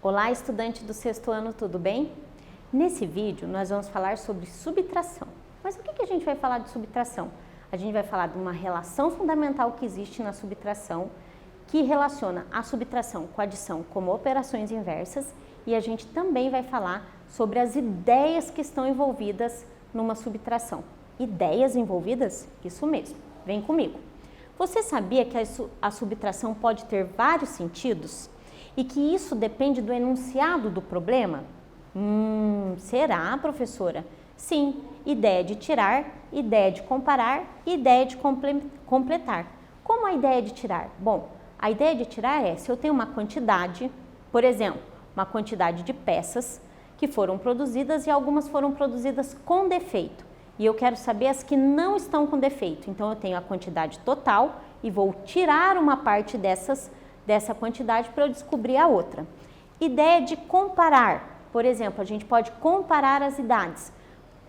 Olá, estudante do sexto ano, tudo bem? Nesse vídeo nós vamos falar sobre subtração. Mas o que a gente vai falar de subtração? A gente vai falar de uma relação fundamental que existe na subtração, que relaciona a subtração com a adição como operações inversas, e a gente também vai falar sobre as ideias que estão envolvidas numa subtração. Ideias envolvidas? Isso mesmo, vem comigo. Você sabia que a subtração pode ter vários sentidos? E que isso depende do enunciado do problema? Será, professora? Sim, ideia de tirar, ideia de comparar e ideia de completar. Como a ideia de tirar? Bom, a ideia de tirar é se eu tenho uma quantidade, por exemplo, uma quantidade de peças que foram produzidas e algumas foram produzidas com defeito. E eu quero saber as que não estão com defeito. Então eu tenho a quantidade total e vou tirar uma parte dessa quantidade para eu descobrir a outra. Ideia de comparar. Por exemplo, a gente pode comparar as idades.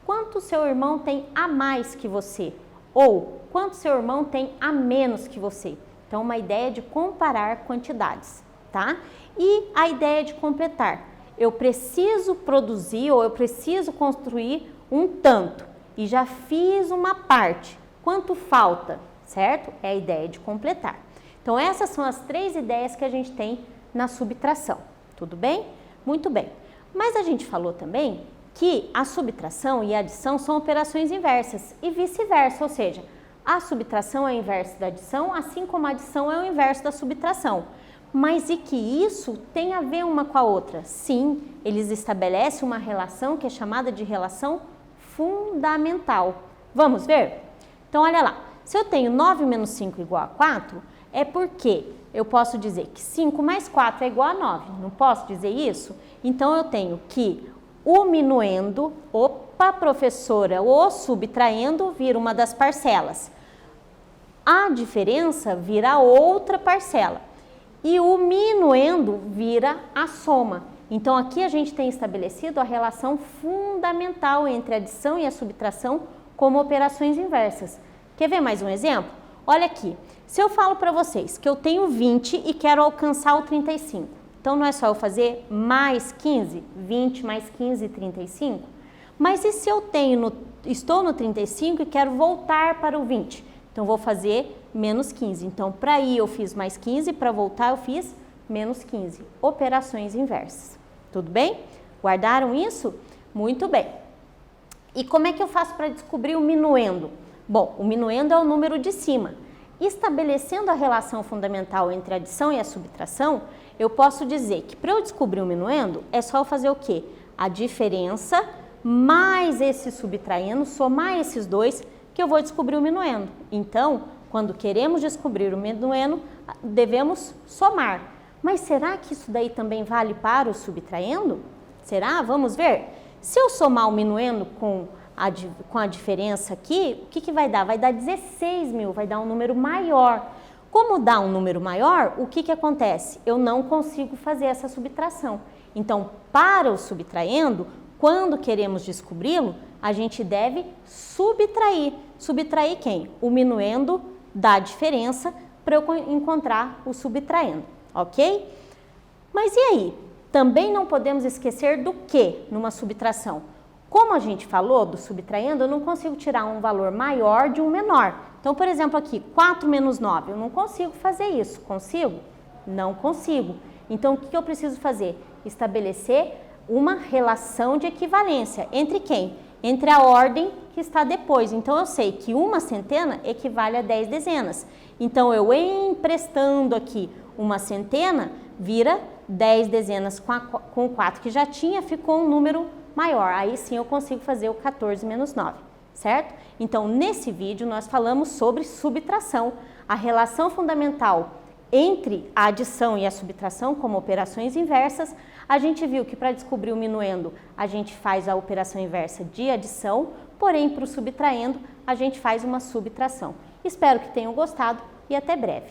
Quanto seu irmão tem a mais que você? Ou quanto seu irmão tem a menos que você? Então, uma ideia de comparar quantidades, tá? E a ideia de completar. Eu preciso produzir ou eu preciso construir um tanto e já fiz uma parte. Quanto falta, certo? É a ideia de completar. Então, essas são as três ideias que a gente tem na subtração. Tudo bem? Muito bem. Mas a gente falou também que a subtração e a adição são operações inversas e vice-versa, ou seja, a subtração é o inverso da adição, assim como a adição é o inverso da subtração. Mas e que isso tem a ver uma com a outra? Sim, eles estabelecem uma relação que é chamada de relação fundamental. Vamos ver? Então, olha lá. Se eu tenho 9 menos 5 igual a 4, é porque eu posso dizer que 5 mais 4 é igual a 9. Não posso dizer isso? Então, eu tenho que o minuendo, opa, professora, o subtraindo vira uma das parcelas. A diferença vira outra parcela. E o minuendo vira a soma. Então, aqui a gente tem estabelecido a relação fundamental entre a adição e a subtração como operações inversas. Quer ver mais um exemplo? Olha aqui, se eu falo para vocês que eu tenho 20 e quero alcançar o 35, então não é só eu fazer mais 15, 20 mais 15, 35? Mas e se eu estou no 35 e quero voltar para o 20? Então vou fazer menos 15. Então para ir eu fiz mais 15, para voltar eu fiz menos 15. Operações inversas. Tudo bem? Guardaram isso? Muito bem. E como é que eu faço para descobrir o minuendo? Bom, o minuendo é o número de cima. Estabelecendo a relação fundamental entre a adição e a subtração, eu posso dizer que para eu descobrir o minuendo, é só eu fazer o quê? A diferença mais esse subtraindo, somar esses dois, que eu vou descobrir o minuendo. Então, quando queremos descobrir o minuendo, devemos somar. Mas será que isso daí também vale para o subtraindo? Será? Vamos ver? Se eu somar o minuendo com a diferença aqui, o que vai dar? Vai dar 16 mil, vai dar um número maior. Como dá um número maior, o que acontece? Eu não consigo fazer essa subtração. Então, para o subtraindo, quando queremos descobri-lo, a gente deve subtrair. Subtrair quem? O minuendo da diferença para eu encontrar o subtraindo, ok? Mas e aí? Também não podemos esquecer do que numa subtração? Como a gente falou do subtraindo, eu não consigo tirar um valor maior de um menor. Então, por exemplo, aqui, 4 menos 9, eu não consigo fazer isso. Consigo? Não consigo. Então, o que eu preciso fazer? Estabelecer uma relação de equivalência. Entre quem? Entre a ordem que está depois. Então, eu sei que uma centena equivale a 10 dezenas. Então, eu emprestando aqui uma centena, vira 10 dezenas com o 4 que já tinha, ficou um número maior. Aí sim eu consigo fazer o 14 menos 9, certo? Então, nesse vídeo nós falamos sobre subtração, a relação fundamental entre a adição e a subtração como operações inversas. A gente viu que para descobrir o minuendo a gente faz a operação inversa de adição, porém para o subtraendo a gente faz uma subtração. Espero que tenham gostado e até breve.